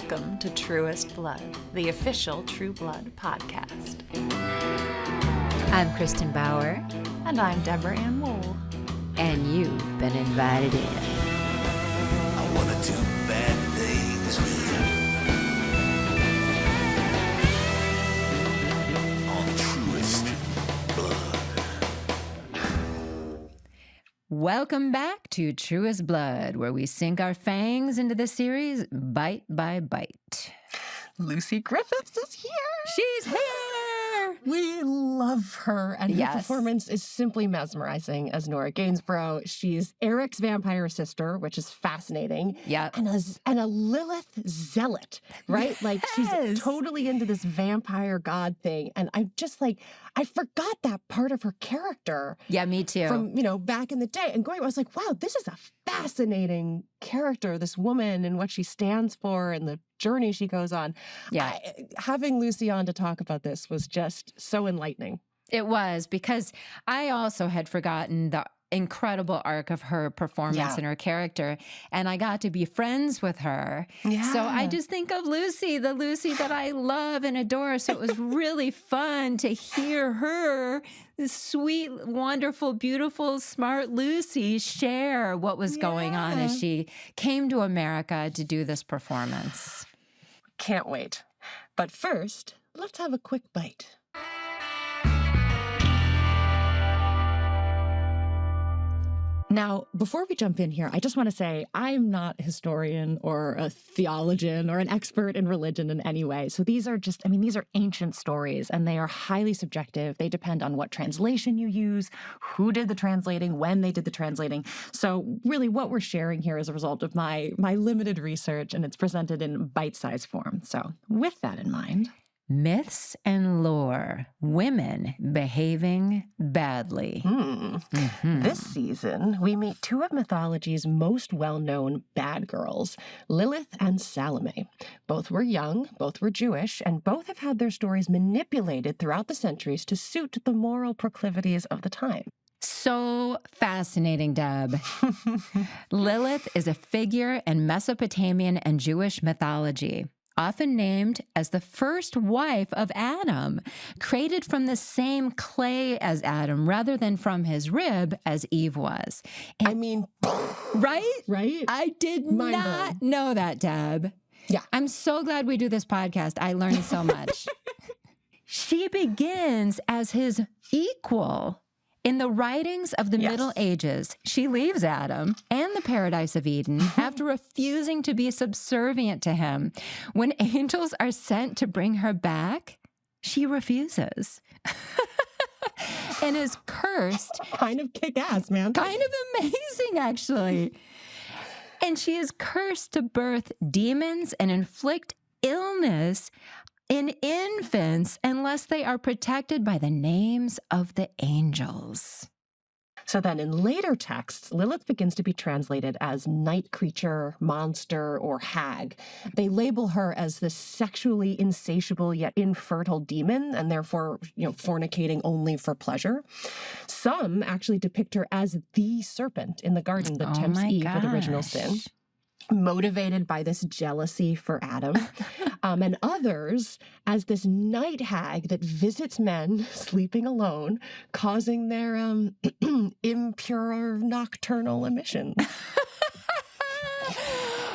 Welcome to Truest Blood, the official True Blood podcast. I'm Kristin Bauer. And I'm Deborah Ann Wool. And you've been invited in. I wanna do bad things with you. On Truest Blood. Welcome back to Truest Blood, where we sink our fangs into the series bite by bite. Lucy Griffiths is here. She's here! We love her, and her Yes. performance is simply mesmerizing as Nora Gainesborough. She's Eric's vampire sister, which is fascinating. Yep. And a Lilith zealot, right? Like, Yes. she's totally into this vampire god thing. And I'm just like, I forgot that part of her character Yeah, me too. from, back in the day. And I was like, wow, this is a fascinating character, this woman and what she stands for and the journey she goes on. Yeah. Having Lucy on to talk about this was just so enlightening. It was, because I also had forgotten the incredible arc of her performance and her character, and I got to be friends with her. Yeah. So I just think of Lucy, the Lucy that I love and adore. So it was really fun to hear her, this sweet, wonderful, beautiful, smart Lucy, share what was going on as she came to America to do this performance. Can't wait. But first, let's have a quick bite. Now, before we jump in here, I just want to say I'm not a historian or a theologian or an expert in religion in any way. So these are these are ancient stories, and they are highly subjective. They depend on what translation you use, who did the translating, when they did the translating. So really what we're sharing here is a result of my limited research, and it's presented in bite-sized form. So with that in mind... Myths and lore. Women behaving badly. This season, we meet two of mythology's most well-known bad girls, Lilith and Salome. Both were young, both were Jewish, and both have had their stories manipulated throughout the centuries to suit the moral proclivities of the time. So fascinating, Deb. Lilith is a figure in Mesopotamian and Jewish mythology, often named as the first wife of Adam, created from the same clay as Adam rather than from his rib as Eve was. Right? Right? I did not know that, Deb. Yeah. I'm so glad we do this podcast. I learned so much. She begins as his equal. In the writings of the Middle Ages, she leaves Adam and the paradise of Eden after refusing to be subservient to him. When angels are sent to bring her back, she refuses and is cursed. Kind of kick-ass, man. Kind of amazing, actually. And she is cursed to birth demons and inflict illness in infants unless they are protected by the names of the angels. So then in later texts, Lilith begins to be translated as night creature, monster, or hag. They label her as this sexually insatiable yet infertile demon, and therefore, fornicating only for pleasure. Some actually depict her as the serpent in the garden that tempts Eve with original sin, motivated by this jealousy for Adam, and others as this night hag that visits men sleeping alone, causing their impure nocturnal emissions.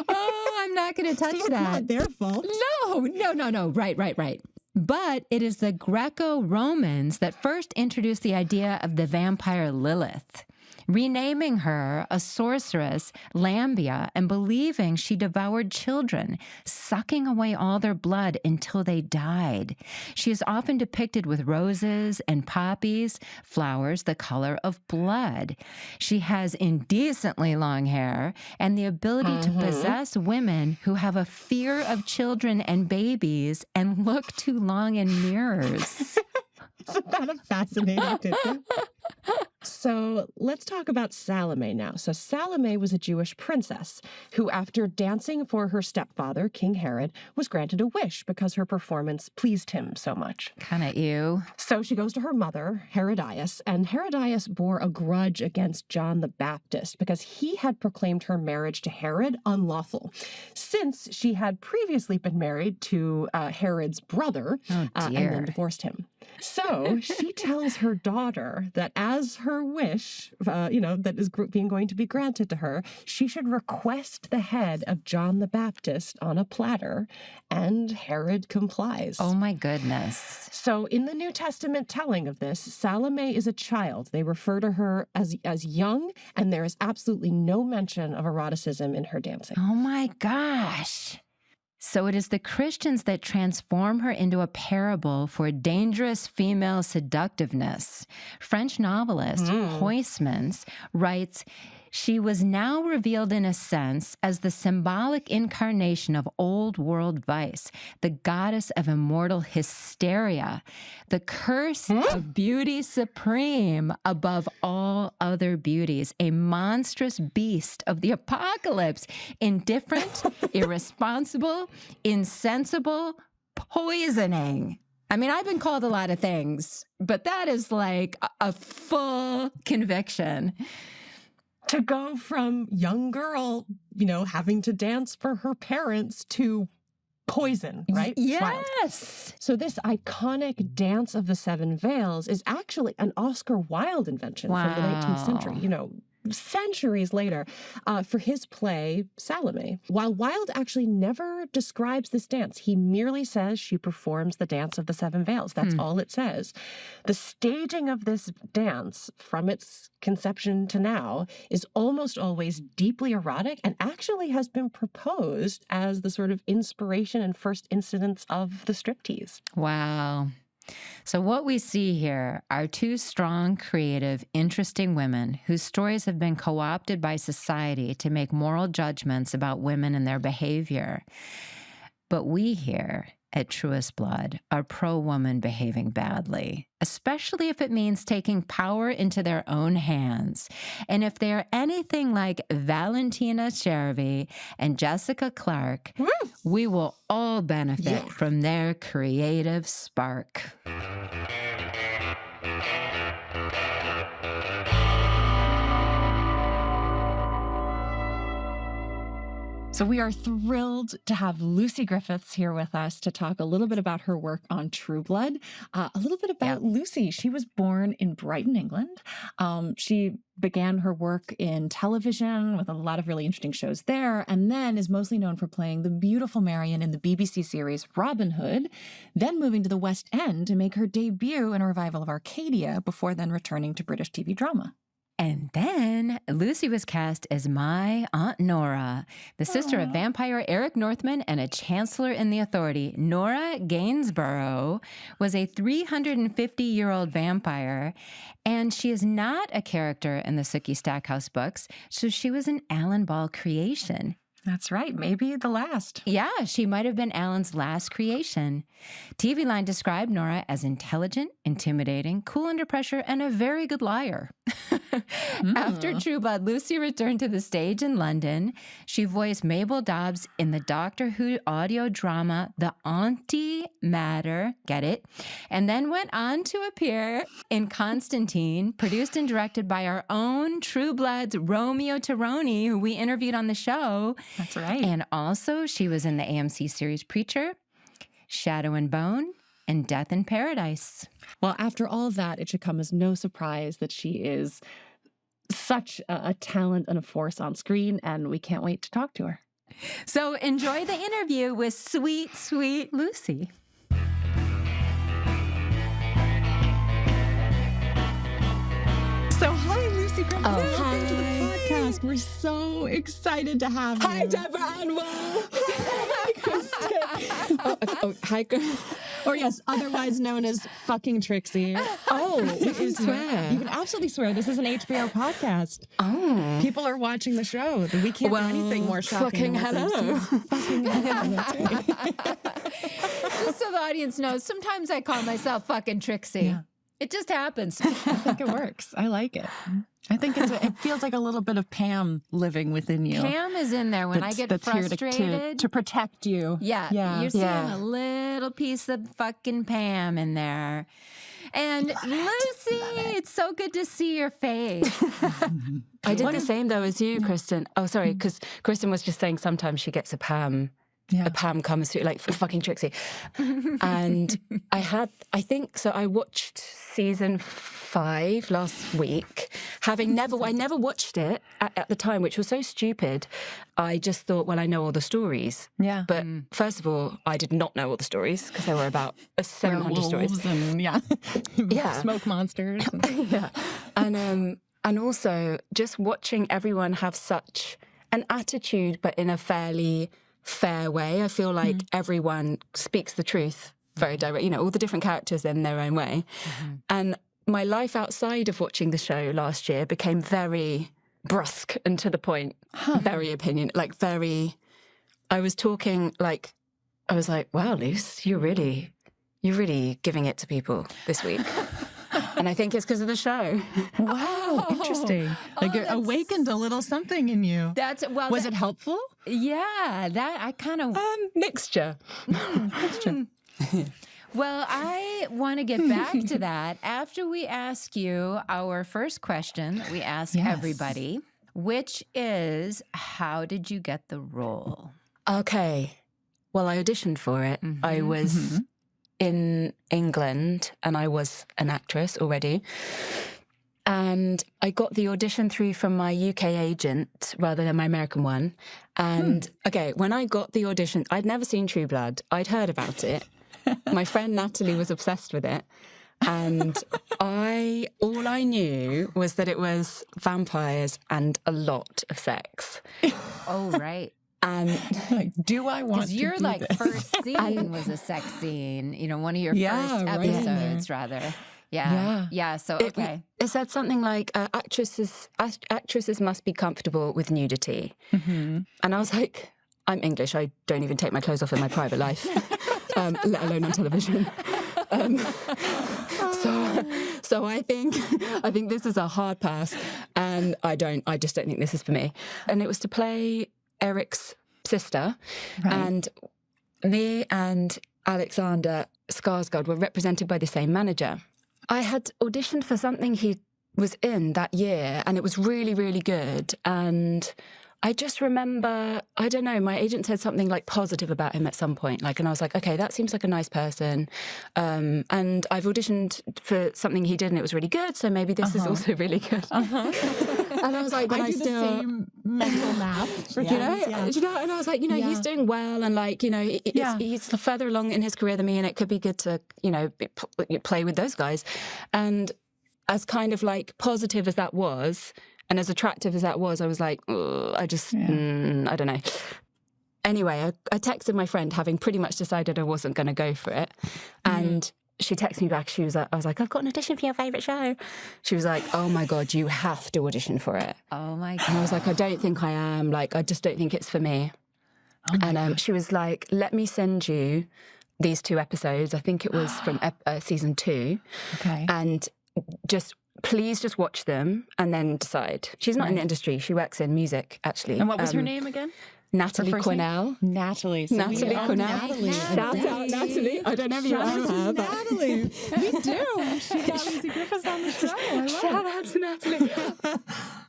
Oh, I'm not going to touch It's that. not their fault. No. Right. But it is the Greco-Romans that first introduced the idea of the vampire Lilith, renaming her a sorceress, Lambia, and believing she devoured children, sucking away all their blood until they died. She is often depicted with roses and poppies, flowers the color of blood. She has indecently long hair and the ability to possess women who have a fear of children and babies and look too long in mirrors. Isn't that a fascinating tidbit? So let's talk about Salome now. So Salome was a Jewish princess who, after dancing for her stepfather, King Herod, was granted a wish because her performance pleased him so much. Kind of ew. So she goes to her mother, Herodias, and Herodias bore a grudge against John the Baptist because he had proclaimed her marriage to Herod unlawful, since she had previously been married to Herod's brother and then divorced him. So she tells her daughter that as her wish, that is going to be granted to her, she should request the head of John the Baptist on a platter, and Herod complies. Oh my goodness. So in the New Testament telling of this, Salome is a child. They refer to her as young, and there is absolutely no mention of eroticism in her dancing. Oh my gosh. So it is the Christians that transform her into a parable for dangerous female seductiveness. French novelist Huysmans writes, she was now revealed in a sense as the symbolic incarnation of old world vice, the goddess of immortal hysteria, the curse of beauty supreme above all other beauties, a monstrous beast of the apocalypse, indifferent, irresponsible, insensible, poisoning. I mean, I've been called a lot of things, but that is like a full conviction. To go from young girl, having to dance for her parents to poison, right? Yes. Wild. So this iconic dance of the seven veils is actually an Oscar Wilde invention from the 19th century, centuries later, for his play Salome. While Wilde actually never describes this dance, he merely says she performs the dance of the seven veils. That's all it says. The staging of this dance, from its conception to now, is almost always deeply erotic and actually has been proposed as the sort of inspiration and first incidents of the striptease. Wow. So what we see here are two strong, creative, interesting women whose stories have been co-opted by society to make moral judgments about women and their behavior. But we here at Truest Blood are pro-woman behaving badly, especially if it means taking power into their own hands. And if they are anything like Valentina Chervy and Jessica Clark, we will all benefit from their creative spark. So we are thrilled to have Lucy Griffiths here with us to talk a little bit about her work on True Blood. A little bit about Lucy. She was born in Brighton, England. She began her work in television with a lot of really interesting shows there, and then is mostly known for playing the beautiful Marion in the BBC series Robin Hood, then moving to the West End to make her debut in a revival of Arcadia before then returning to British TV drama. And then Lucy was cast as my Aunt Nora, the sister of vampire Eric Northman and a chancellor in the Authority. Nora Gainesborough was a 350-year-old vampire, and she is not a character in the Sookie Stackhouse books, so she was an Alan Ball creation. That's right. Maybe the last. Yeah, she might have been Alan's last creation. TV Line described Nora as intelligent, intimidating, cool under pressure, and a very good liar. After True Blood, Lucy returned to the stage in London. She voiced Mabel Dobbs in the Doctor Who audio drama The Auntie Matter, get it? And then went on to appear in Constantine, produced and directed by our own True Blood's Romeo Tironi, who we interviewed on the show. That's right. And also, she was in the AMC series Preacher, Shadow and Bone, and Death in Paradise. Well, after all of that, it should come as no surprise that she is such a talent and a force on screen, and we can't wait to talk to her. So enjoy the interview with sweet, sweet Lucy. So hi, Lucy Griffiths. Welcome to the podcast. We're so excited to have you. Hi, Deborah and Will. Hi, Kristin. Hi, Or yes, otherwise known as fucking Trixie. Oh, we can swear. You can absolutely swear. This is an HBO podcast. Oh. People are watching the show. We can't do anything more shocking. Fucking hello. Fucking hello. That's right. Just so the audience knows, sometimes I call myself fucking Trixie. Yeah. It just happens. I think it works. I like it. I think it feels like a little bit of Pam living within you. Pam is in there when I get frustrated. Here to protect you. Yeah. You're seeing a little piece of fucking Pam in there. And Lucy, it's so good to see your face. I did the same, though, as you, Kristin. Oh, sorry, because Kristin was just saying sometimes she gets a Pam. Yeah. A Pam comes through, like fucking Trixie. And I watched season 5 last week, I never watched it at the time, which was so stupid. I just thought, well, I know all the stories. Yeah. But first of all, I did not know all the stories because there were about 700 stories. And, smoke monsters. Yeah. And also just watching everyone have such an attitude, but in a fairly fair way. I feel like everyone speaks the truth very direct, all the different characters in their own way. And my life outside of watching the show last year became very brusque and to the point, very I was talking I was like, wow, Luce, you're really giving it to people this week. And I think it's because of the show. Wow, interesting. It awakened a little something in you. Was it helpful? Yeah, that I kind of... Mixture. Well, I want to get back to that after we ask you our first question that we ask everybody, which is, how did you get the role? Okay. Well, I auditioned for it. I was in England and I was an actress already. And I got the audition through from my UK agent rather than my American one. And when I got the audition, I'd never seen True Blood. I'd heard about it. My friend Natalie was obsessed with it. And all I knew was that it was vampires and a lot of sex. Oh, right. And do I want to your do this? first scene was a sex scene, one of your first episodes, rather. Yeah. So, okay. It said something like, actresses must be comfortable with nudity. And I was like, I'm English. I don't even take my clothes off in my private life, let alone on television. So I think this is a hard pass, and I just don't think this is for me. And it was to play Eric's sister, and me and Alexander Skarsgård were represented by the same manager. I had auditioned for something he was in that year, and it was really, really good. And I just remember, I don't know, my agent said something positive about him at some point. And I was like, okay, that seems like a nice person. And I've auditioned for something he did and it was really good. So maybe this is also really good. And I was like, but I still... the same mental math. And I was like, he's doing well. And he's further along in his career than me. And it could be good to, play with those guys. And as kind of positive as that was... And as attractive as that was, I was like, I don't know. Anyway, I texted my friend, having pretty much decided I wasn't going to go for it. And she texted me back. I was like, I've got an audition for your favourite show. She was like, oh my God, you have to audition for it. Oh my God. And I was like, I don't think I am. I just don't think it's for me. And she was like, let me send you these 2 episodes. I think it was from season 2. Okay. And please just watch them and then decide. She's not in the industry. She works in music, actually. And what was her name again? Natalie Quinnell. Natalie. So Natalie Quinnell. Natalie. Shout out Natalie. I don't know if you ever have. Natalie. We do. She got Lucy Griffiths on the show. Shout out to Natalie.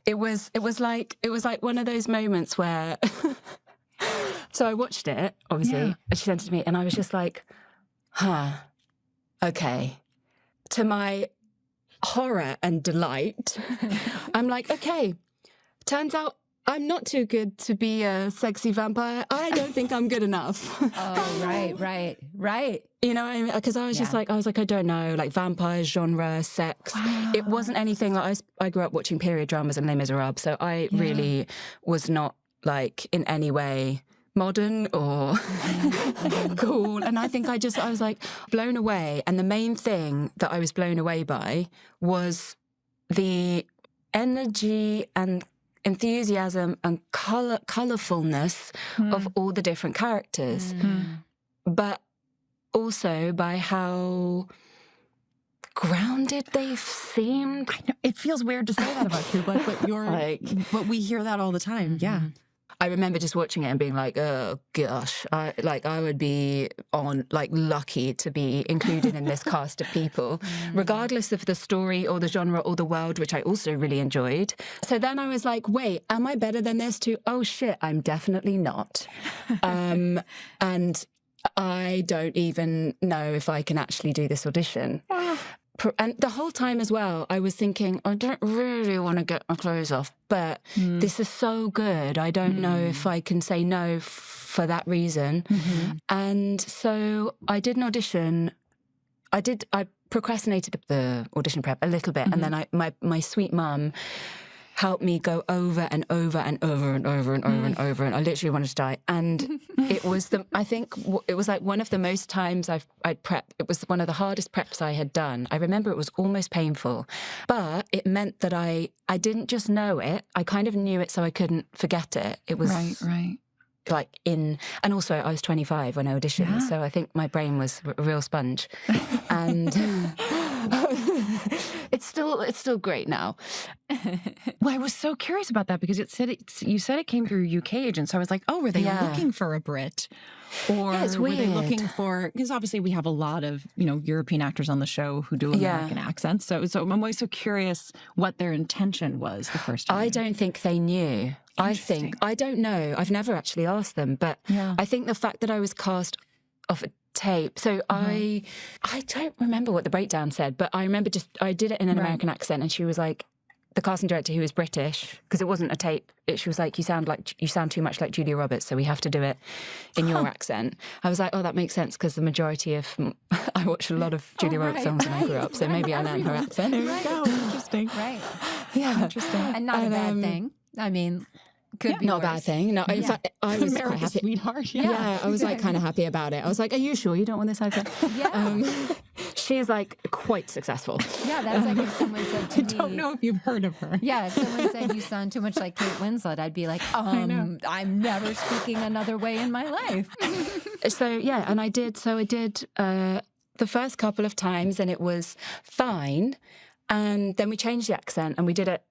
It was like one of those moments where... So I watched it, obviously, and she sent it to me, and I was just like, okay. To my horror and delight, I'm like, okay, turns out I'm not too good to be a sexy vampire. I don't think I'm good enough. Oh, right. You know what I mean? Because I was just I don't know, vampires, genre, sex. Wow. It wasn't anything I grew up watching period dramas and Les Miserables, so I really was not in any way modern or cool. And I think I was blown away. And the main thing that I was blown away by was the energy and enthusiasm and colourfulness of all the different characters. But also by how grounded they seemed. I know, it feels weird to say that about True Blood, but but we hear that all the time. Yeah. I remember just watching it and being like, oh gosh, I would be lucky to be included in this cast of people, regardless of the story or the genre or the world, which I also really enjoyed. So then I was like, wait, am I better than this too? Oh shit, I'm definitely not. And I don't even know if I can actually do this audition. And the whole time as well, I was thinking, I don't really want to get my clothes off, but this is so good. I don't know if I can say no for that reason. And so I did an audition. I procrastinated the audition prep a little bit. And then my sweet mum helped me go over and over and over and over and over and over. And I literally wanted to die. And it was it was like one of the most times I'd prepped. It was one of the hardest preps I had done. I remember it was almost painful, but it meant that I didn't just know it. I kind of knew it so I couldn't forget it. It was right. And also I was 25 when I auditioned. So I think my brain was a real sponge. And it's still great now. Well, I was so curious about that because you said it came through UK agents. So I was like, oh, were they looking for a Brit? Or were they looking for, because obviously we have a lot of, European actors on the show who do American accents. So I'm always so curious what their intention was the first time. I don't think they knew. I don't know. I've never actually asked them, but I think the fact that I was cast off a tape. So I don't remember what the breakdown said, but I remember I did it in an American accent, and she was like, the casting director, who was British, because it wasn't a tape, she was like, you sound too much like Julia Roberts, so we have to do it in your accent. I was like, oh, that makes sense, because the majority of I watched a lot of Julia Roberts films when I grew up, so maybe I learned her accent. There we go. Interesting. Right. Yeah. Interesting. And not a bad thing. I mean, could be not worse. a bad thing. No, in fact, I was America's quite happy. Sweetheart. Yeah, I was like kind of happy about it. I was like, are you sure you don't want this accent? She's like quite successful. Yeah, that's like if someone said to me. I don't know if you've heard of her. Yeah, if someone said you sound too much like Kate Winslet, I'd be like, I'm never speaking another way in my life. So yeah, and I did the first couple of times, and it was fine. And then we changed the accent, and we did it.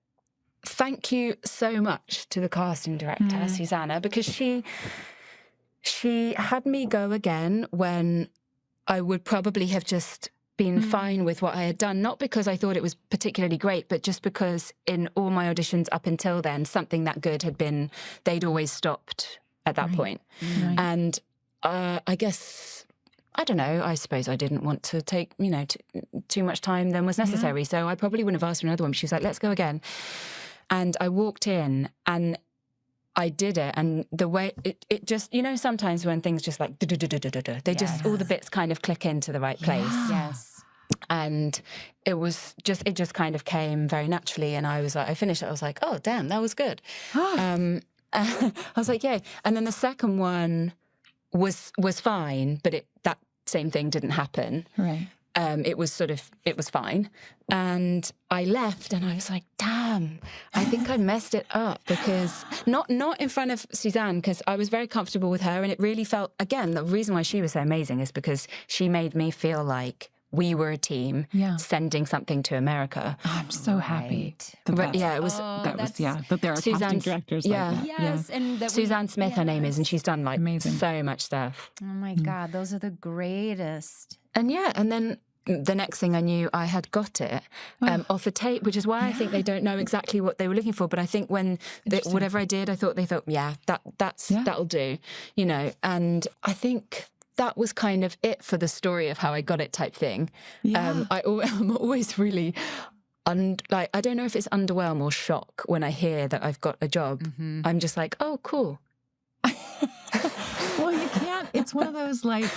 Thank you so much to the casting director, Susanna, because she had me go again when I would probably have just been fine with what I had done, not because I thought it was particularly great, but just because in all my auditions up until then, something that good had been, they'd always stopped at that point. Right. And I guess, I don't know, I suppose I didn't want to take, too much time than was necessary. So I probably wouldn't have asked for another one. But she was like, let's go again. And I walked in and I did it. And the way it just, sometimes when things just like, they just, all the bits kind of click into the right place. Yes. And it just kind of came very naturally. And I was like, I finished it. I was like, oh, damn, that was good. I was like, yay. And then the second one was fine, but that same thing didn't happen. Right. It was fine. And I left and I was like, damn, I think I messed it up, because not in front of Suzanne, because I was very comfortable with her. And it really felt, again, the reason why she was so amazing is because she made me feel like we were a team sending something to America. Oh, I'm so happy. It was. That there are casting directors. Yes, and that Suzanne Smith, her name is, and she's done like amazing. So much stuff. Oh my God, those are the greatest. And and then the next thing I knew, I had got it off a tape, which is why I think they don't know exactly what they were looking for. But I think when whatever I did, they thought, that'll do, And I think that was kind of it for the story of how I got it type thing. Yeah. I'm always really, I don't know if it's underwhelm or shock when I hear that I've got a job. Mm-hmm. I'm just like, oh, cool. Well, you can't. It's one of those what are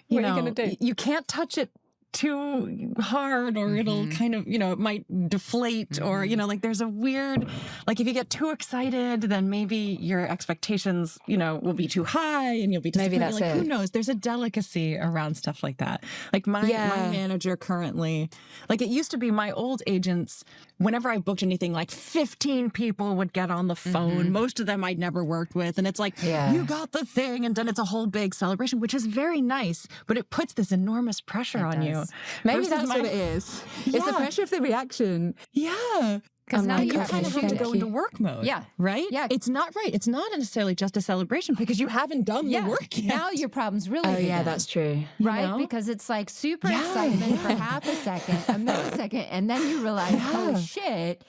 you gonna do? You can't touch it too hard, or it'll kind of, it might deflate, or, there's a weird, if you get too excited, then maybe your expectations, will be too high and you'll be disappointed. Maybe that's it. Who knows? There's a delicacy around stuff like that. My manager currently, it used to be my old agents, whenever I booked anything, 15 people would get on the phone. Most of them I'd never worked with. And it's you got the thing. And then it's a whole big celebration, which is very nice, but it puts this enormous pressure on you. Maybe versus that's what it is. It's the pressure of the reaction. Yeah. Because now you kind of have to go into work mode. Yeah. Right? Yeah. It's not right. It's not necessarily just a celebration because you haven't done the work yet. Now your problem's really Oh, big. yeah, that's true. Right? know? Because it's like super excitement for half a second, a millisecond, and then you realize, holy shit,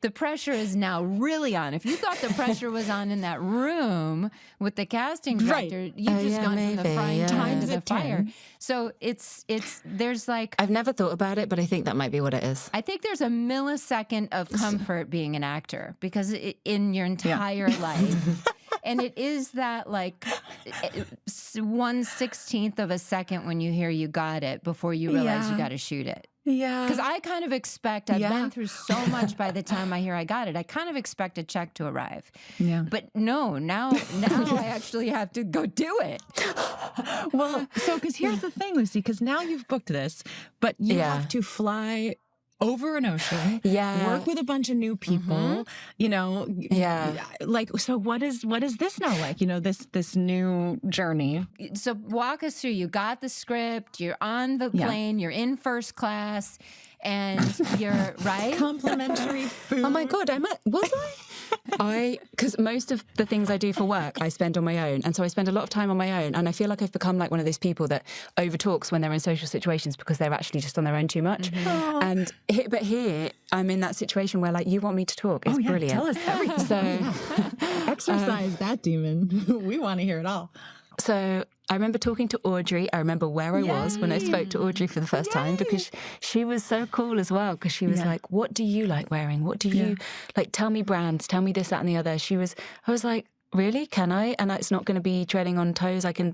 the pressure is now really on. If you thought the pressure was on in that room with the casting director, you've just gone from the frying pan to the fire. So there's like... I've never thought about it, but I think that might be what it is. I think there's a millisecond of comfort being an actor because in your entire life... And it is that like 1/16th of a second when you hear you got it before you realize you got to shoot it. Yeah. Because I kind of expect, I've been through so much by the time I hear I got it, I kind of expect a check to arrive. Yeah. But no, now I actually have to go do it. Well, so because here's the thing, Lucy, because now you've booked this, but you have to fly over an ocean, work with a bunch of new people, you know, like, so what is this now like, you know, this new journey? So walk us through, you got the script, you're on the plane, you're in first class, and you're, right? Complimentary food. Oh my God, was I? Because most of the things I do for work, I spend on my own. And so I spend a lot of time on my own. And I feel like I've become like one of those people that overtalks when they're in social situations because they're actually just on their own too much. And but here, I'm in that situation where like, you want me to talk. It's brilliant. Tell us everything. So exercise that demon. We want to hear it all. So I remember talking to Audrey. I remember where I was when I spoke to Audrey for the first time because she was so cool as well because she was like, what do you like wearing? What do you like? Tell me brands, tell me this, that and the other. I was like, really? Can I? And it's not going to be treading on toes. I can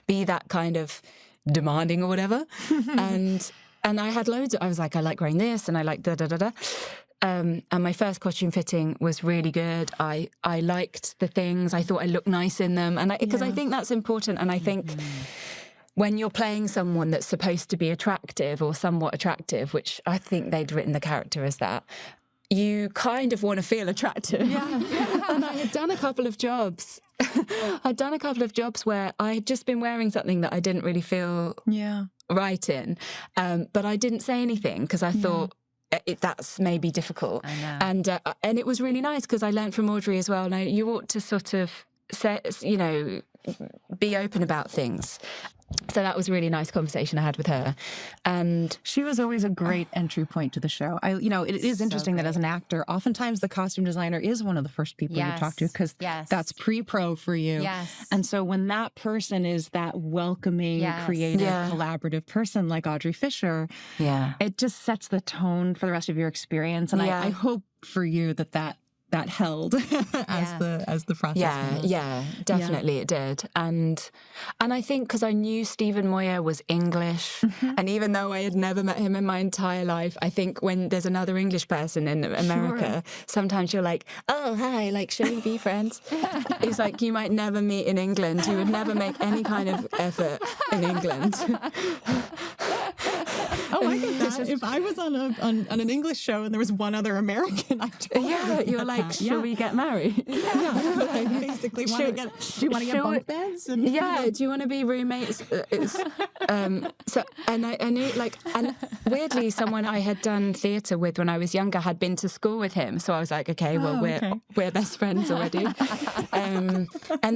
be that kind of demanding or whatever. and I had loads. I was like, I like wearing this and I like da-da-da-da. And my first costume fitting was really good. I liked the things. I thought I looked nice in them. And because I think that's important. And I think when you're playing someone that's supposed to be attractive or somewhat attractive, which I think they'd written the character as that, you kind of want to feel attractive. And I had done a couple of jobs. Where I had just been wearing something that I didn't really feel right in. But I didn't say anything because I thought, that's maybe difficult. I know. And it was really nice because I learned from Audrey as well. Now, you ought to sort of be open about things. So that was a really nice conversation I had with her. And she was always a great entry point to the show. It is interesting that as an actor, oftentimes the costume designer is one of the first people you talk to because that's pre-pro for you. Yes. And so when that person is that welcoming, creative, collaborative person like Audrey Fisher, it just sets the tone for the rest of your experience. And I hope for you that held as the process. Yeah, definitely it did. And I think because I knew Stephen Moyer was English, and even though I had never met him in my entire life, I think when there's another English person in America, sometimes you're like, oh, hi, like, shall we be friends? It's like you might never meet in England. You would never make any kind of effort in England. Oh, I get that. If I was on an English show and there was one other American, I'd totally you're like, shall we get married? I basically want to get. Do you want to get bunk beds? Do you want to be roommates? I knew, like, and weirdly, someone I had done theatre with when I was younger had been to school with him, so I was like, okay, we're best friends already. And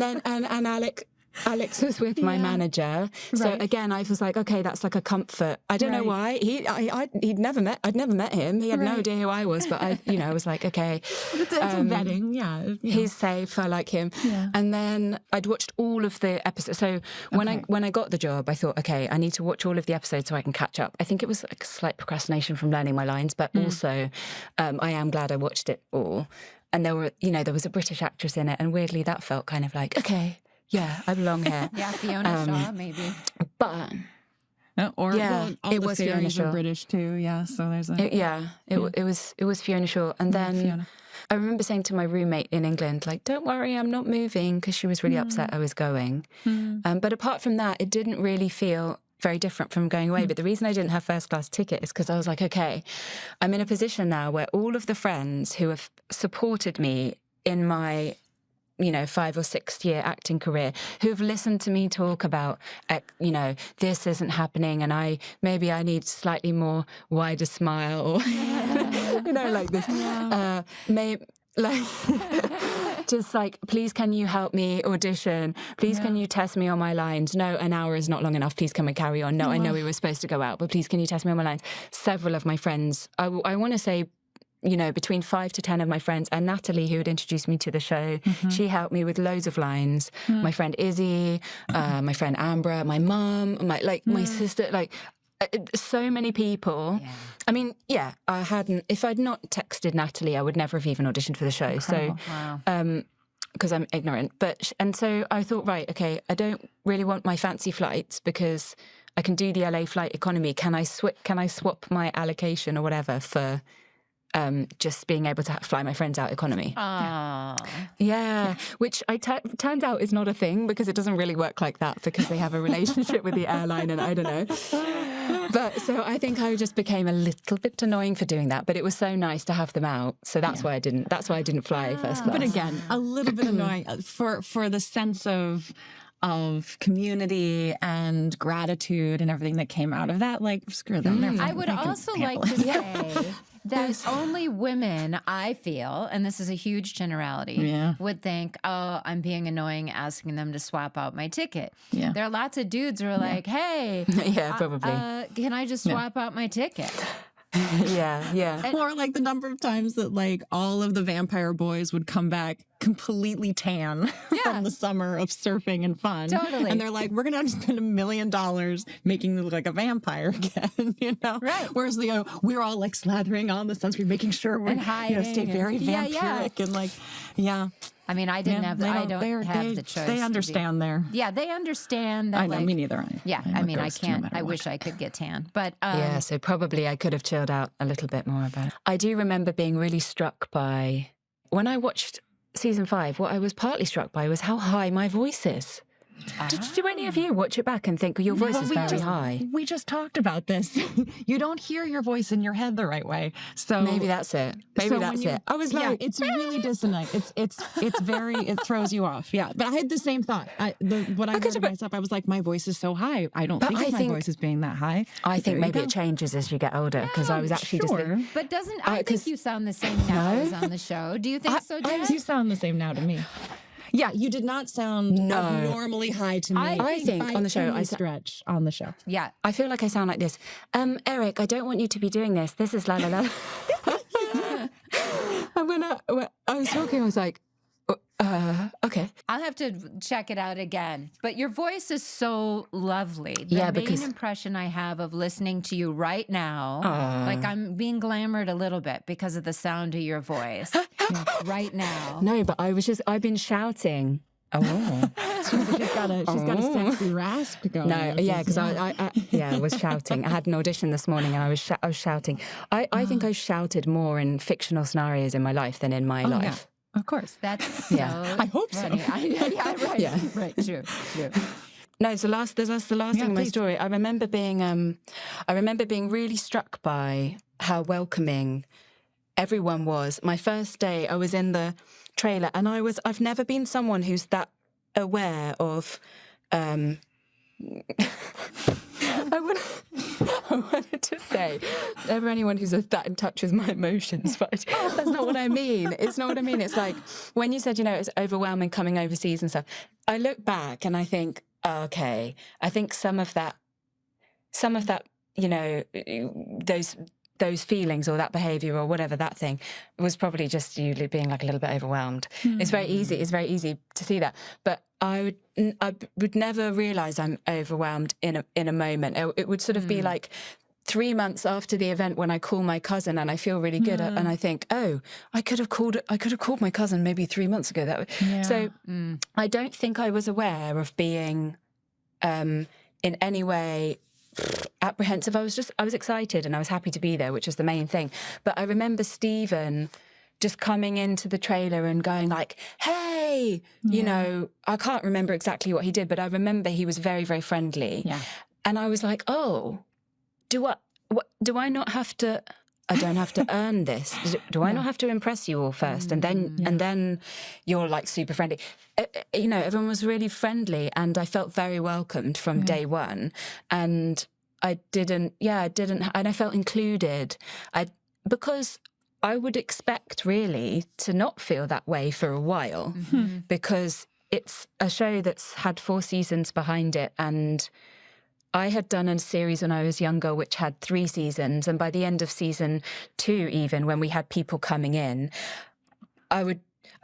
then Alex was with my manager, so again I was like, okay, that's like a comfort. I don't know why I'd never met him. He had no idea who I was, but I was like, okay, it's a vetting. He's safe. I like him. And then I'd watched all of the episodes. So when I got the job, I thought, okay, I need to watch all of the episodes so I can catch up. I think it was like a slight procrastination from learning my lines, but also I am glad I watched it all. And there was a British actress in it, and weirdly that felt kind of like, okay. Yeah, I belong here. Fiona Shaw, maybe. But all it was Fiona Shaw. British too. Yeah, so there's a it was Fiona Shaw, and then I remember saying to my roommate in England, like, "Don't worry, I'm not moving," because she was really upset I was going. But apart from that, it didn't really feel very different from going away. But the reason I didn't have first class ticket is because I was like, okay, I'm in a position now where all of the friends who have supported me in my 5 or 6 year acting career, who've listened to me talk about, this isn't happening, and maybe I need slightly more wider smile, or like this. Just like, please, can you help me audition? Please, can you test me on my lines? No, an hour is not long enough. Please, can we carry on? No, I know we were supposed to go out, but please, can you test me on my lines? Several of my friends, I want to say, between 5 to 10 of my friends, and Natalie, who had introduced me to the show, she helped me with loads of lines. My friend Izzy, my friend Ambra, my mum, my sister, so many people. Yeah. I mean, if I'd not texted Natalie, I would never have even auditioned for the show. Incredible. So, because I'm ignorant. And so I thought, right, okay, I don't really want my fancy flights because I can do the LA flight economy. Can I swap my allocation or whatever for just being able to fly my friends out economy? Yeah, which turns out is not a thing, because it doesn't really work like that, because they have a relationship with the airline, and I don't know. But so I think I just became a little bit annoying for doing that, but it was so nice to have them out. So that's why I didn't fly first class. But again, a little bit annoying for the sense of community and gratitude and everything that came out of that. Like, screw them. I would also like to say that only women, I feel, and this is a huge generality, would think, oh, I'm being annoying asking them to swap out my ticket. Yeah. There are lots of dudes who are like, hey, probably. Can I just swap out my ticket? Yeah. Or like the number of times that like all of the vampire boys would come back completely tan from the summer of surfing and fun. Totally. And they're like, we're going to have to spend $1 million making you look like a vampire again, Right. Whereas, we're all like slathering on the sunscreen, making sure we're, stay very vampiric and like, I mean, I don't have the choice. They understand there. Yeah, they understand that. I know, me neither. I can't. I wish I could get tan. But so probably I could have chilled out a little bit more about it. I do remember being really struck by, when I watched season 5, what I was partly struck by was how high my voice is. Do any of you watch it back and think, your voice is very high? We just talked about this. You don't hear your voice in your head the right way. So maybe that's it. I was like, it's really dissonant. It's very, it throws you off. Yeah. But I had the same thought. When I heard myself, I was like, my voice is so high. I don't think my voice is being that high. I think maybe it changes as you get older, because I was actually just thinking, but I think you sound the same now as on the show. Do you think so, Dad? You sound the same now to me. Yeah, you did not sound abnormally high to me. I think on the show, I stretch on the show. Yeah. I feel like I sound like this. Eric, I don't want you to be doing this. This is la la la. And when I was talking, I was like, okay. I'll have to check it out again. But your voice is so lovely. The main impression I have of listening to you right now, like I'm being glamored a little bit because of the sound of your voice right now. No, but I've been shouting. She's got a sexy rasp going. No, because I was shouting. I had an audition this morning and I was shouting. I think I've shouted more in fictional scenarios in my life than in my life. Yeah. Of course. That's so I hope funny. so. Right. True. No, it's the last thing in my story. I remember being really struck by how welcoming everyone was. My first day, I was in the trailer, and I've never been someone who's that aware of. I wanted to say, never anyone who's that in touch with my emotions, but that's not what I mean. It's not what I mean. It's like, when you said, it's overwhelming coming overseas and stuff, I look back and I think, okay, I think some of that, those feelings or that behavior or whatever, that thing was probably just you being like a little bit overwhelmed. Mm-hmm. It's very easy to see that. But I would never realize I'm overwhelmed in a moment. It would sort of be like 3 months after the event when I call my cousin and I feel really good and I think, oh, I could have called my cousin maybe 3 months ago. So I don't think I was aware of being in any way apprehensive. I was excited and I was happy to be there, which was the main thing. But I remember Stephen just coming into the trailer and going like, hey, I can't remember exactly what he did, but I remember he was very, very friendly. Yeah. And I was like, oh, do I not have to I don't have to earn this. Do I not have to impress you all first? And then you're like super friendly. You know, everyone was really friendly, and I felt very welcomed from day one. And I didn't, and I felt included. Because I would expect really to not feel that way for a while, because it's a show that's had 4 seasons behind it, and I had done a series when I was younger which had 3 seasons, and by the end of season 2, even when we had people coming in, I would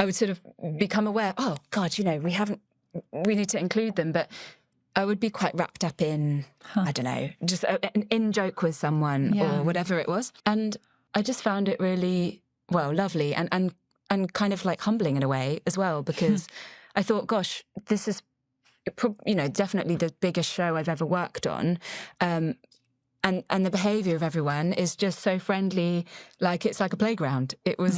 sort of become aware, oh God, you know, we need to include them, but I would be quite wrapped up in, I don't know, just an in-joke with someone or whatever it was. And I just found it really, lovely and kind of like humbling in a way as well, because I thought, gosh, this is, you know, definitely the biggest show I've ever worked on. And the behaviour of everyone is just so friendly, like it's like a playground. It was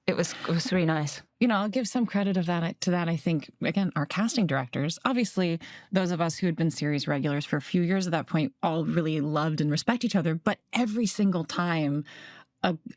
it was really nice. You know, I'll give some credit of that to that. I think, again, our casting directors, obviously those of us who had been series regulars for a few years at that point, all really loved and respect each other. But every single time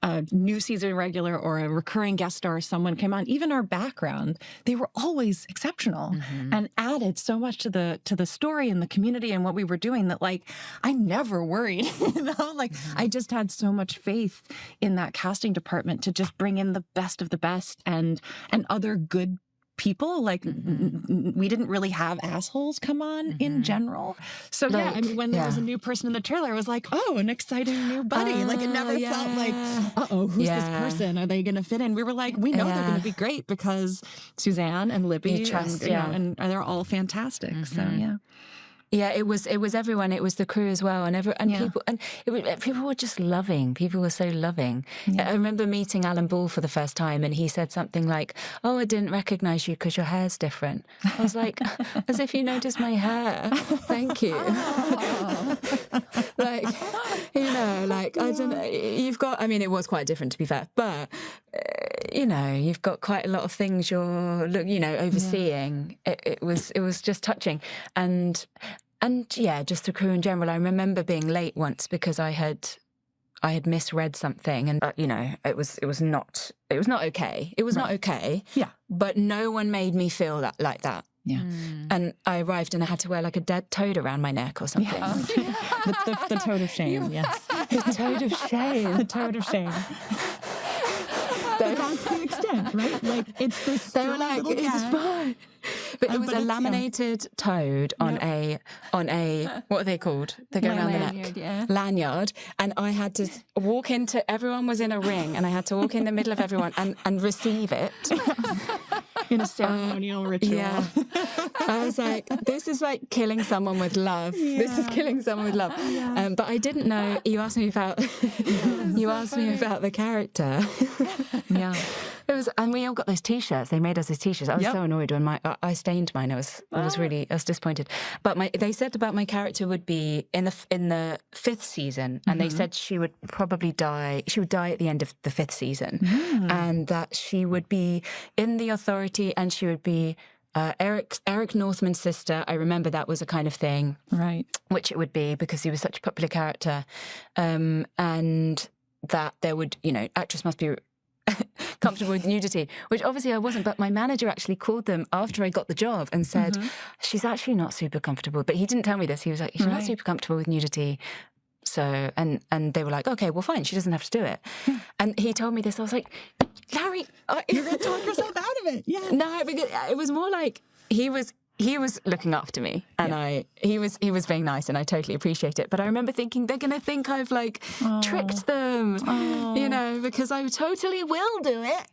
a new season regular or a recurring guest star, someone came on, even our background, they were always exceptional and added so much to the story and the community and what we were doing that, like, I never worried, you know, like I just had so much faith in that casting department to just bring in the best of the best and other good people. Like we didn't really have assholes come on in general. So like, I mean, when there was a new person in the trailer, I was like, oh, an exciting new buddy. Like it never felt like, who's this person? Are they going to fit in? We were like, we know they're going to be great because Suzanne and Libby, and they're all fantastic. So Yeah, it was everyone. It was the crew as well, and people were just loving. People were so loving. I remember meeting Alan Ball for the first time, and he said something like, "Oh, I didn't recognise you because your hair's different." I was like, "As if you noticed my hair. Thank you." Like, you know, like I don't know. You've got. I mean, it was quite different to be fair, but you know, you've got quite a lot of things you're, you know, overseeing. It was just touching, and yeah, just the crew in general. I remember being late once because I had misread something, and you know, it was not okay. It was not okay. Yeah, but no one made me feel like that. Yeah, and I arrived and I had to wear like a dead toad around my neck or something. The toad of shame. Yes, the toad of shame. The toad of shame. That's the extent, right? Like it's this. They were like, "It's fine," but it was a laminated toad on a what are they called? They go around the neck, lanyard, and I had to walk into. Everyone was in a ring, and I had to walk in the middle of everyone and receive it in a ceremonial ritual. Yeah, I was like, "This is like killing someone with love. This is killing someone with love." But I didn't know. You asked me about the character. Yeah, it was, and we all got those T-shirts. They made us those T-shirts. I was so annoyed when I stained mine. I was disappointed. But they said about my character would be in the 5th season, and they said she would probably die. She would die at the end of the 5th season, and that she would be in the Authority, and she would be Eric Northman's sister. I remember that was a kind of thing, right? Which it would be because he was such a popular character, and that there would, you know, actress must be comfortable with nudity, which obviously I wasn't, but my manager actually called them after I got the job and said, she's actually not super comfortable. But he didn't tell me this. He was like, she's not super comfortable with nudity. So, and they were like, okay, well, fine, she doesn't have to do it. And he told me this. I was like, Larry, you're going to talk yourself out of it. Yeah. No, because it was more like he was looking after me, and he was being nice, and I totally appreciate it. But I remember thinking they're going to think I've like tricked them, you know, because I totally will do it.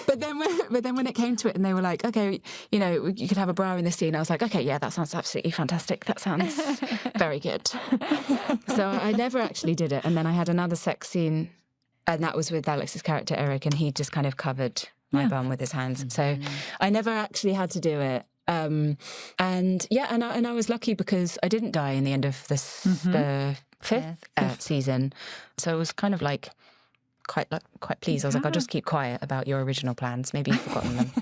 But then when it came to it, and they were like, okay, you know, you could have a bra in this scene, I was like, okay, yeah, that sounds absolutely fantastic. That sounds very good. So I never actually did it, and then I had another sex scene, and that was with Alex's character Eric, and he just kind of covered my bum with his hands. So I never actually had to do it. And I was lucky because I didn't die in the end of the 5th season. So it was kind of like quite pleased. I was like, I'll just keep quiet about your original plans. Maybe you've forgotten them.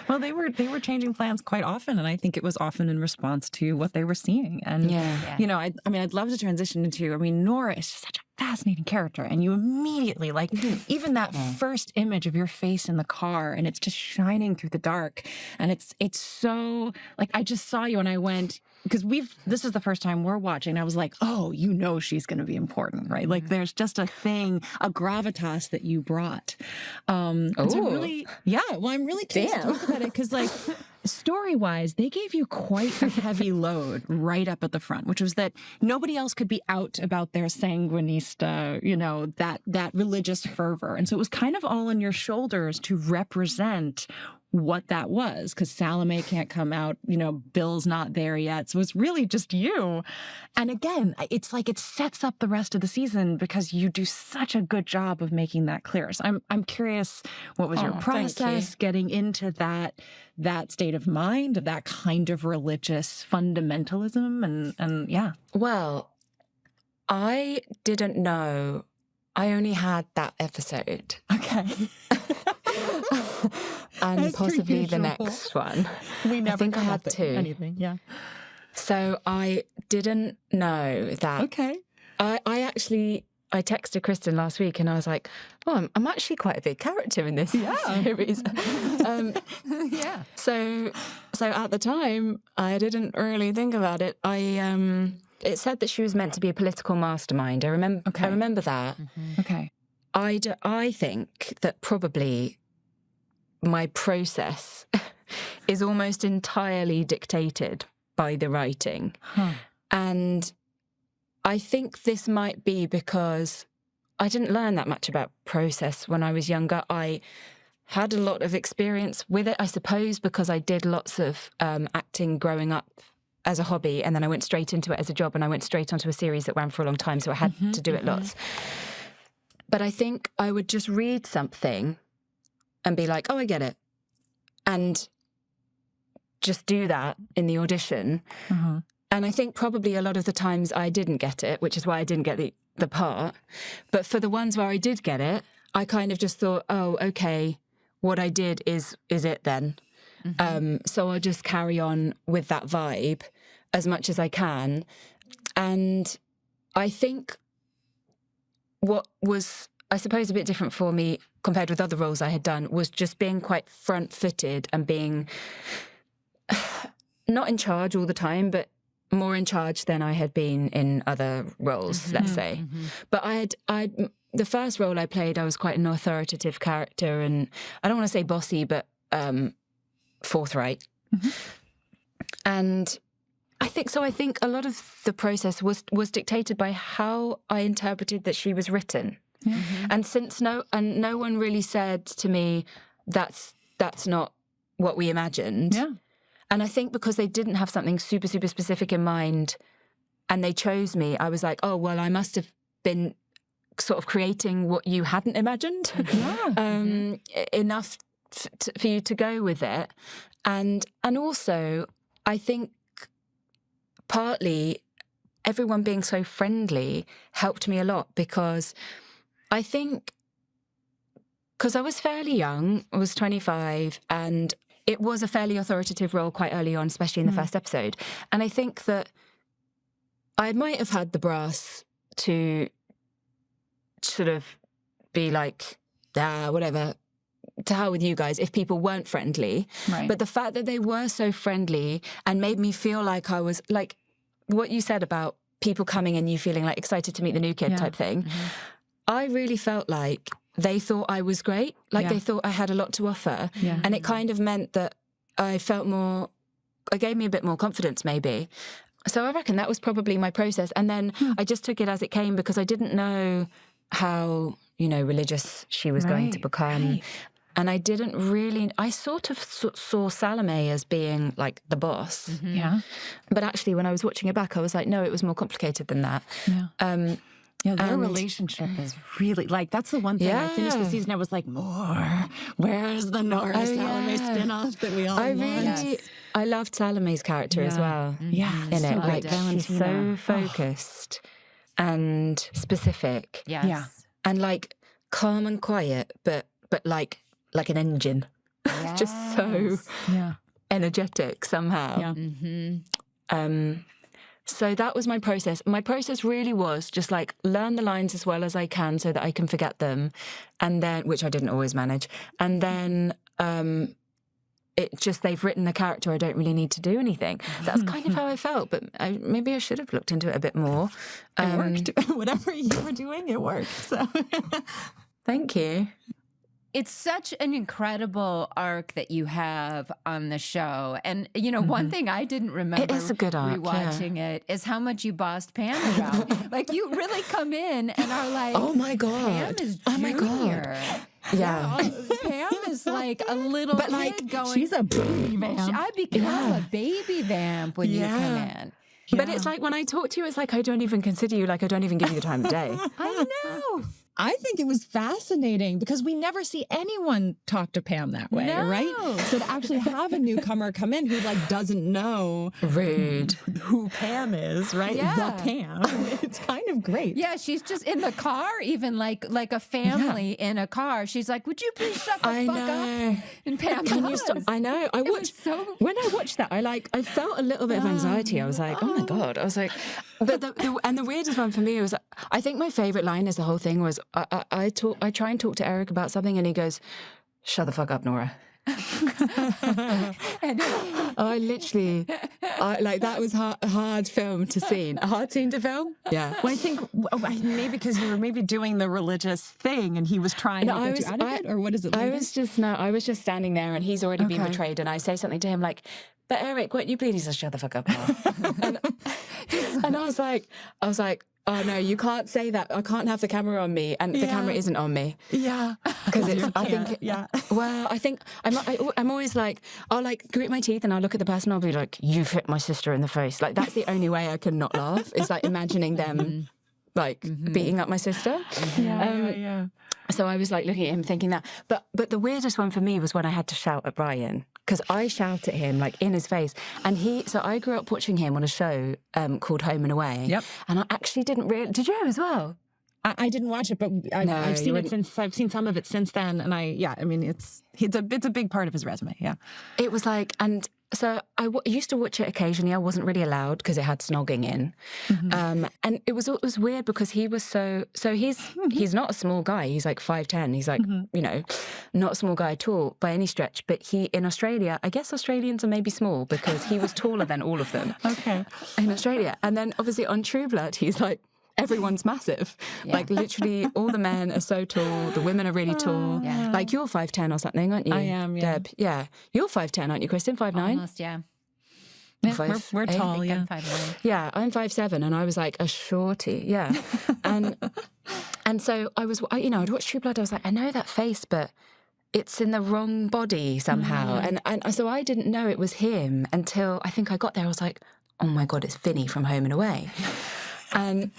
Well, they were changing plans quite often, and I think it was often in response to what they were seeing. And you know, I mean, I'd love to transition into. I mean, Nora is just such a fascinating character, and you immediately like even that first image of your face in the car, and it's just shining through the dark, and it's so like I just saw you, and I went. Because this is the first time we're watching. I was like, oh, you know she's going to be important, right? Like there's just a thing, a gravitas that you brought. So really, well, I'm really curious to talk about it because like story-wise, they gave you quite a heavy load right up at the front, which was that nobody else could be out about their sanguinista, you know, that religious fervor. And so it was kind of all on your shoulders to represent what that was, because Salome can't come out, you know, Bill's not there yet. So it's really just you. And again, it's like it sets up the rest of the season because you do such a good job of making that clear. So I'm curious, what was your process getting into that state of mind, of that kind of religious fundamentalism? And yeah. Well, I didn't know. I only had that episode. Okay. And As possibly the usual. next one. We never I think I had two. Anything, yeah. So I didn't know that. Okay. I texted Kristin last week and I was like, oh, I'm actually quite a big character in this series. So at the time, I didn't really think about it. It said that she was meant to be a political mastermind. I remember that. Mm-hmm. Okay. I think that probably my process is almost entirely dictated by the writing. And I think this might be because I didn't learn that much about process when I was younger. I had a lot of experience with it, I suppose, because I did lots of acting growing up as a hobby, and then I went straight into it as a job, and I went straight onto a series that ran for a long time, so I had to do it lots. But I think I would just read something and be like, oh, I get it. And just do that in the audition. And I think probably a lot of the times I didn't get it, which is why I didn't get the part. But for the ones where I did get it, I kind of just thought, oh, okay, what I did is it then. So I'll just carry on with that vibe as much as I can. And I think what was, I suppose, a bit different for me compared with other roles I had done was just being quite front-footed and being not in charge all the time, but more in charge than I had been in other roles, let's say. But the first role I played, I was quite an authoritative character, and I don't want to say bossy, but forthright. And I think a lot of the process was dictated by how I interpreted that she was written. And since no one really said to me that's not what we imagined. And I think because they didn't have something super, super specific in mind and they chose me, I was like, oh, well, I must have been sort of creating what you hadn't imagined enough for you to go with it. And also, I think partly everyone being so friendly helped me a lot, because I think, because I was fairly young, I was 25, and it was a fairly authoritative role quite early on, especially in the first episode. And I think that I might have had the brass to sort of be like, whatever, to hell with you guys, if people weren't friendly. But the fact that they were so friendly and made me feel like I was, like what you said about people coming and you feeling like excited to meet the new kid type thing, I really felt like they thought I was great. Like they thought I had a lot to offer. And it kind of meant that I felt more, it gave me a bit more confidence maybe. So I reckon that was probably my process. And then I just took it as it came, because I didn't know how, religious she was going to become. And I didn't really, I sort of saw Salome as being like the boss. But actually when I was watching it back, I was like, no, it was more complicated than that. Their relationship is really, like, that's the one thing I finished the season, I was like, more. Where's the Nora Salome spin-off that we all want? I loved Salome's character as well. In it, like, she's so focused and specific. and like calm and quiet, but like an engine. Just so energetic somehow. Yeah. Mm-hmm. So that was my process. My process really was just like learn the lines as well as I can so that I can forget them, and then, which I didn't always manage. And then they've written the character. I don't really need to do anything. That's kind of how I felt, but maybe I should have looked into it a bit more. It worked. Whatever you were doing, it worked. So thank you. It's such an incredible arc that you have on the show. And, you know, one thing I didn't remember It is a good arc, rewatching it is how much you bossed Pam around. Like, you really come in and are like, oh my God. Pam is Oh my junior. God. Yeah. Pam is like a little But, kid like, going, she's a baby vamp. I become a baby vamp when you come in. But it's like when I talk to you, it's like I don't even consider you, like I don't even give you the time of day. I know. I think it was fascinating because we never see anyone talk to Pam that way, right? So to actually have a newcomer come in who like doesn't know Rude. who Pam is, right? Yeah. The Pam. It's kind of great. Yeah, she's just in the car, even like a family in a car. She's like, "Would you please shut the fuck up?" And Pam Can you does. stop? I know. I was watched so- when I watched that. I felt a little bit of anxiety. I was like, oh my God. I was like, but the weirdest one for me was, I think my favorite line is the whole thing was, I try and talk to Eric about something, and he goes, "Shut the fuck up, Nora." That was a hard film to see. A hard scene to film. Yeah. Well, I think maybe because you were maybe doing the religious thing and he was trying to get you out of it, or what is it? I was just standing there, and he's already been betrayed, and I say something to him like, "But Eric, won't you please?" He says, "Shut the fuck up now." and I was like, "Oh no, you can't say that. I can't have the camera on me, and the camera isn't on me." Yeah, because I think I'm always like, I'll like grit my teeth and I'll look at the person, I'll be like, "You've hit my sister in the face." Like that's the only way I can not laugh. Is like imagining them like beating up my sister. Yeah. So I was like looking at him thinking that. But the weirdest one for me was when I had to shout at Brian, because I shout at him like in his face. And so I grew up watching him on a show called Home and Away. Yep. And I actually didn't really... Did you as well? I didn't watch it, but I've seen it since. I've seen some of it since then, and I mean, it's a big part of his resume. Yeah, it was like, and so I used to watch it occasionally. I wasn't really allowed because it had snogging in, and it was weird because he was so he's not a small guy. He's like 5'10". He's like not a small guy at all by any stretch. But in Australia, I guess Australians are maybe small because he was taller than all of them. Okay, in Australia, and then obviously on True Blood, he's like. Everyone's massive. Yeah. Like literally all the men are so tall, the women are really tall. Yeah. Like you're 5'10" or something, aren't you? I am, yeah. Deb? Yeah. You're 5'10", aren't you, Kristin? 5'9"? Almost, yeah. We're tall, yeah. I'm 5'9". Yeah, I'm 5'7", and I was like a shorty, yeah. and so I'd watched True Blood, I was like, I know that face, but it's in the wrong body somehow. And so I didn't know it was him until I think I got there. I was like, oh my God, it's Vinny from Home and Away. And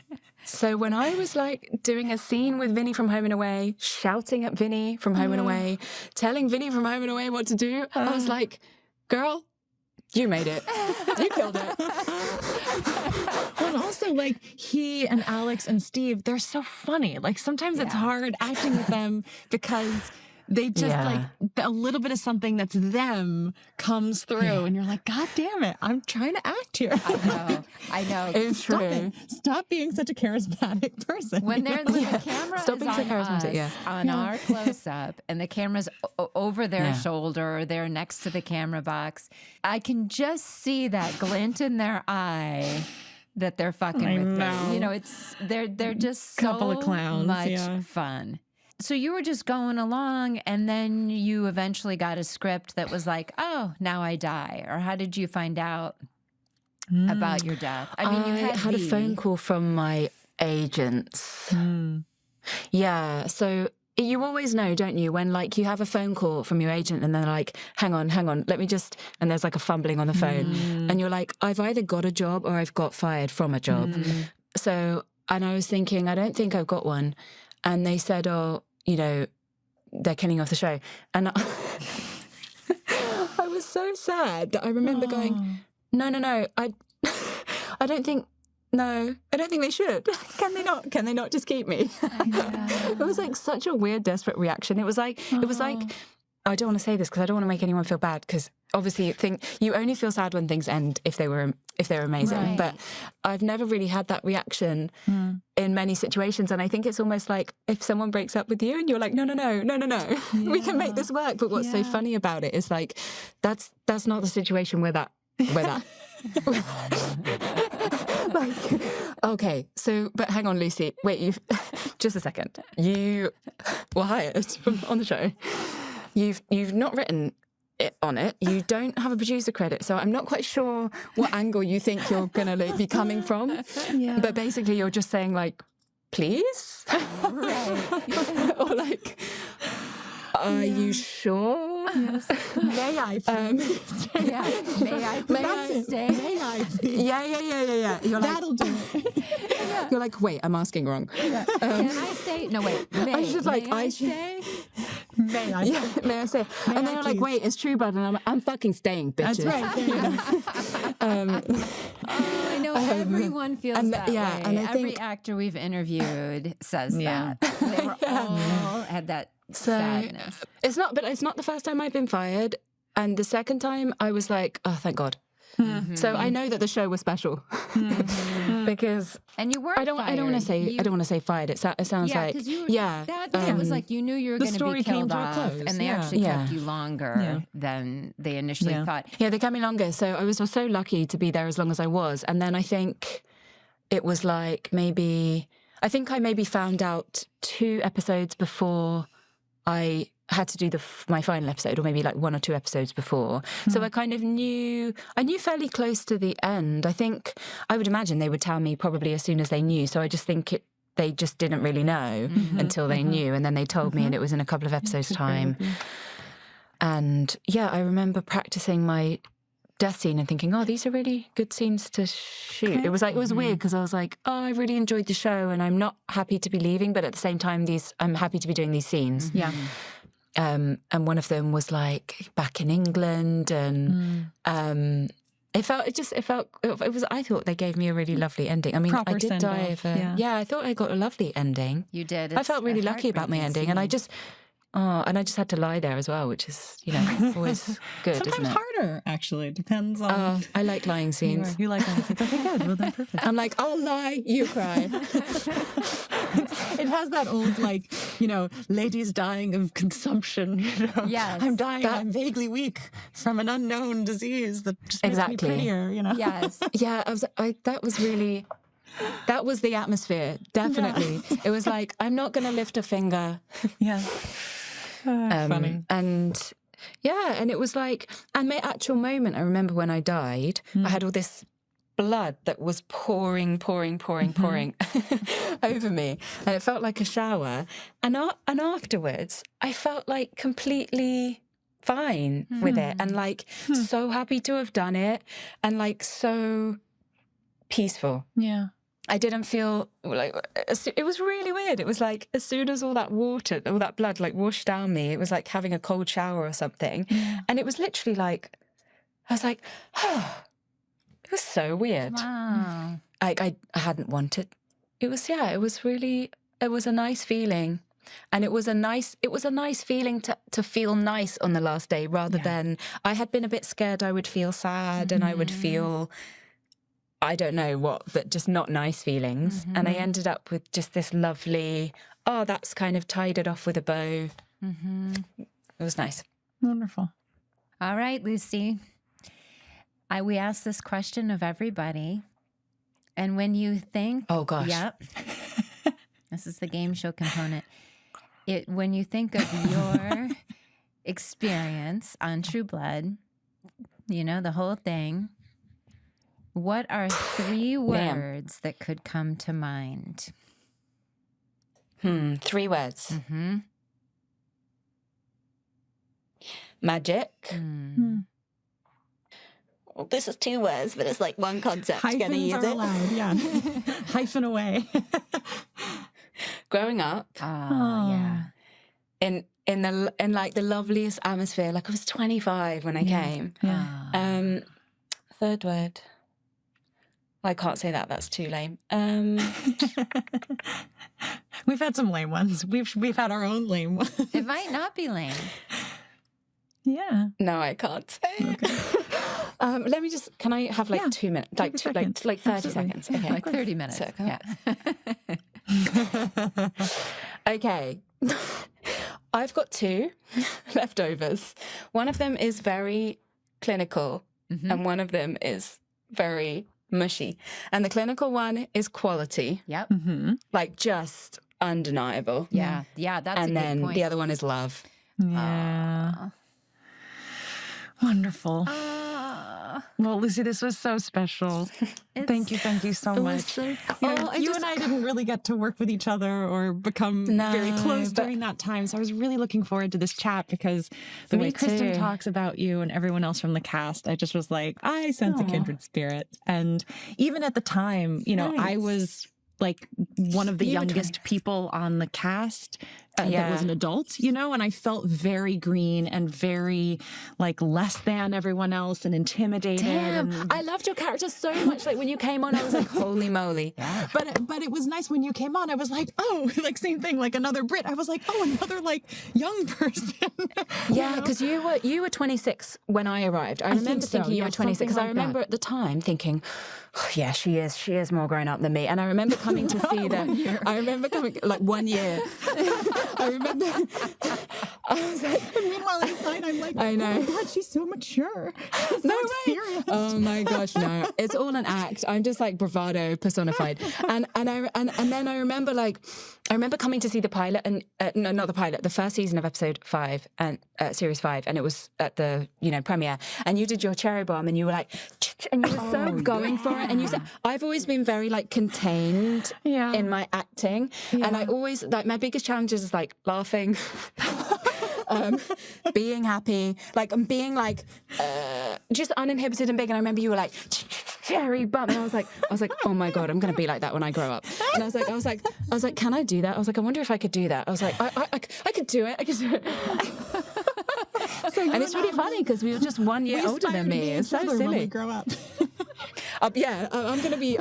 so when I was like doing a scene with Vinny from Home and Away, shouting at Vinny from Home and Away, telling Vinny from Home and Away what to do, I was like, girl, you made it. You killed it. Well, and also like he and Alex and Steve, they're so funny. Like sometimes it's hard acting with them because they just like a little bit of something that's them comes through and you're like, God damn it, I'm trying to act here. I know. It's true. Stop being such a charismatic person. When the camera Stop is being so on charismatic, us, on our close-up, and the camera's over their shoulder, or they're next to the camera box, I can just see that glint in their eye that they're fucking with me. You know, they're just couple of clowns, much fun. So you were just going along, and then you eventually got a script that was like, oh, now I die. Or how did you find out about your death? I mean, you had a phone call from my agents. Yeah, so you always know, don't you, when like you have a phone call from your agent and they're like, hang on, let me just, and there's like a fumbling on the phone. And you're like, I've either got a job or I've got fired from a job. So, and I was thinking, I don't think I've got one. And they said, oh, you know, they're killing you off the show. And I was so sad that I remember going, no, I don't think no, I don't think they should. Can they not? Can they not just keep me? It was like such a weird, desperate reaction. It was like, I don't want to say this because I don't want to make anyone feel bad, because obviously you only feel sad when things end if they're amazing. Right. But I've never really had that reaction in many situations, and I think it's almost like if someone breaks up with you and you're like, no, we can make this work. But what's so funny about it is like that's not the situation where that. Like, okay, so, but hang on, Lucy. Wait, just a second. You were hired on the show. You've not written it on it. You don't have a producer credit, so I'm not quite sure what angle you think you're gonna be coming from. Yeah. But basically, you're just saying like, please, right? Or like, are you sure? Yes. May I? May I stay? May I? Yeah. You're like, that'll do it. You're like, wait, I'm asking wrong. Yeah. Can I stay? No, wait. May I stay? May I? Yeah, may I say? And then you're like, wait, it's True Blood, and I'm fucking staying, bitches. That's right. I know everyone feels that way. And I every think actor we've interviewed says that. They were all had that sadness. It's not the first time I've been fired, and the second time I was like, oh, thank God. Mm-hmm. So I know that the show was special because and you weren't. I don't want to say fired. It sounds like it was like you knew you were going to be killed off, and they actually kept you longer than they initially thought. Yeah, they kept me longer. So I was so lucky to be there as long as I was, and then I think it was like I maybe found out 2 episodes before I had to do my final episode, or maybe like 1 or 2 episodes before. So I kind of knew fairly close to the end. I think I would imagine they would tell me probably as soon as they knew. So I just think they just didn't really know until they knew, and then they told me, and it was in a couple of episodes' time. And I remember practicing my death scene and thinking, oh, these are really good scenes to shoot. Okay. It was weird because I was like, oh, I really enjoyed the show, and I'm not happy to be leaving, but at the same time, I'm happy to be doing these scenes. Yeah. And one of them was like back in England, and I thought they gave me a really lovely ending. I mean, I did die of I thought I got a lovely ending. You did. I felt really lucky about my ending, and I just had to lie there as well, which is, always good, sometimes isn't it? harder, actually. It depends on... I like lying scenes. You like lying scenes. Okay, good. Well, then perfect. I'm like, I'll lie, you cry. It has that old, ladies dying of consumption. Yes. I'm dying, I'm vaguely weak from an unknown disease that just makes me prettier, Yes. Yeah, that was the atmosphere, definitely. Yeah. It was like, I'm not going to lift a finger. Yeah. Funny. And it was like, and my actual moment, I remember when I died, I had all this blood that was pouring over me, and it felt like a shower. And afterwards, I felt like completely fine with it, and like so happy to have done it, and like so peaceful. Yeah. I didn't feel like, it was really weird. It was like, as soon as all that blood like washed down me, it was like having a cold shower or something. Yeah. And it was literally like, I was like, oh, it was so weird. Wow. I hadn't wanted. It was a nice feeling. And it was a nice feeling to feel nice on the last day, rather than, I had been a bit scared I would feel sad and I would feel, I don't know what, but just not nice feelings. And I ended up with just this lovely, that's kind of tied it off with a bow. It was nice. Wonderful. All right, Lucy. We asked this question of everybody. And when you think... Oh, gosh. Yep. This is the game show component. When you think of your experience on True Blood, the whole thing... What are 3 words that could come to mind? 3 words. Magic. Well, this is 2 words, but it's like one concept. Hyphens Gonna use are it. allowed, yeah. Hyphen away. Growing up. Yeah. In like the loveliest atmosphere. Like I was 25 when I came. Yeah. 3rd word. I can't say that. That's too lame. We've had some lame ones. We've had our own lame ones. It might not be lame. Yeah. No, I can't say. Okay. Let me just. Can I have 2 minutes? Like 30 seconds. Okay. Like 30 minutes. So, yeah. Okay. I've got 2 leftovers. One of them is very clinical, and one of them is very mushy. And the clinical one is quality. Yep. Like just undeniable. Yeah. Yeah, that's a good point. And then the other one is love. Yeah. Wonderful. Well, Lucy, this was so special. Thank you so much. You and I didn't really get to work with each other or become very close during that time. So I was really looking forward to this chat because the way Kristin talks about you and everyone else from the cast, I just was like, I sense a kindred spirit. And even at the time, I was like one of the youngest people on the cast that was an adult, and I felt very green and very like less than everyone else and intimidated. Damn, I loved your character so much. Like when you came on, I was like, holy moly. Yeah. But it was nice when you came on. I was like, oh, like same thing, like another Brit. I was like, oh, another like young person. Yeah, because you were 26 when I arrived. I remember thinking you were 26 because I remember at the time thinking, oh, yeah, she is more grown up than me. And I remember coming to see that. I remember coming like 1 year. I remember. I was like, and meanwhile inside, I'm like, I know. Oh my God, she's so mature. She's no so way. experienced. Oh my gosh, no! It's all an act. I'm just like bravado personified. And then I remember coming to see the pilot and no, not the pilot, the first season of episode 5 and series 5, and it was at the premiere. And you did your cherry bomb, and you were like, and you were so going for it. And you said, I've always been very like contained in my acting, and I always like my biggest challenges is like laughing. Being happy, like I'm being like just uninhibited and big. And I remember you were like cherry bum, and I was like, oh my God, I'm gonna be like that when I grow up. And I was like, can I do that? I was like, I wonder if I could do that. I was like, I could do it. And it's really funny because we were just 1 year older than me. It's so silly. When we grow up. I'm gonna be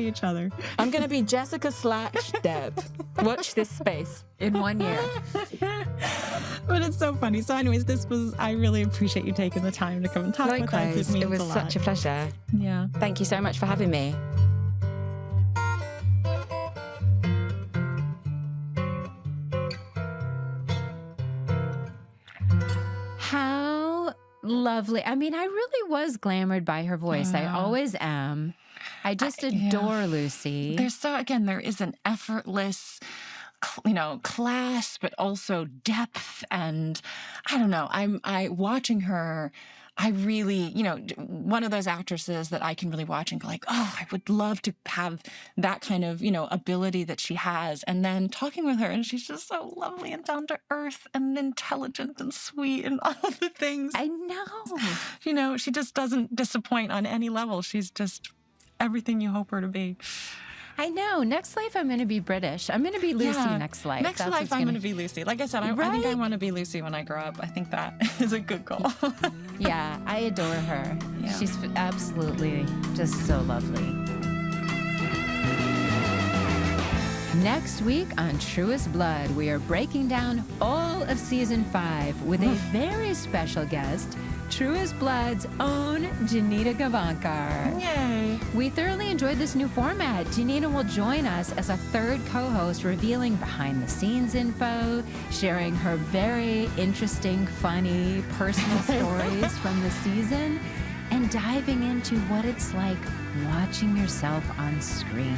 each other. I'm gonna be Jessica / Deb. Watch this space. In 1 year. But it's so funny. So anyways, I really appreciate you taking the time to come and talk with us. It was such a pleasure. Yeah. Thank you so much for having me. How lovely. I mean, I really was glamored by her voice. I always am. I just adore Lucy. There is an effortless, class, but also depth. And I don't know, I watching her, I really, one of those actresses that I can really watch and go like, oh, I would love to have that kind of, ability that she has. And then talking with her, and she's just so lovely and down to earth and intelligent and sweet and all of the things. I know. She just doesn't disappoint on any level. She's just everything you hope her to be. I know. Next life, I'm going to be British. I'm going to be Lucy next life. Next life, I'm going to be Lucy. Like I said, I think I want to be Lucy when I grow up. I think that is a good goal. Yeah, I adore her. Yeah. She's absolutely just so lovely. Next week on Truest Blood, we are breaking down all of Season 5 with a very special guest, Truest Blood's own Janita Gavankar. Yay! We thoroughly enjoyed this new format. Janita will join us as a third co-host, revealing behind-the-scenes info, sharing her very interesting, funny, personal stories from the season, and diving into what it's like watching yourself on screen.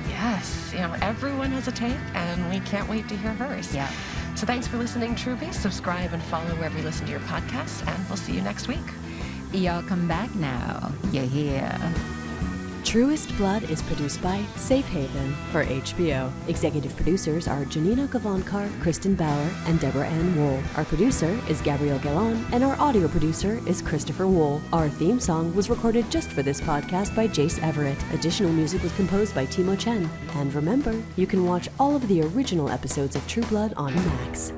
Yes, everyone has a take, and we can't wait to hear hers. Yeah. So thanks for listening, Trubies. Subscribe and follow wherever you listen to your podcasts, and we'll see you next week. Y'all come back now. You hear? Truest Blood is produced by Safe Haven for HBO. Executive producers are Janina Gavankar, Kristin Bauer, and Deborah Ann Wool. Our producer is Gabrielle Gallon, and our audio producer is Christopher Wool. Our theme song was recorded just for this podcast by Jace Everett. Additional music was composed by Timo Chen. And remember, you can watch all of the original episodes of True Blood on Max.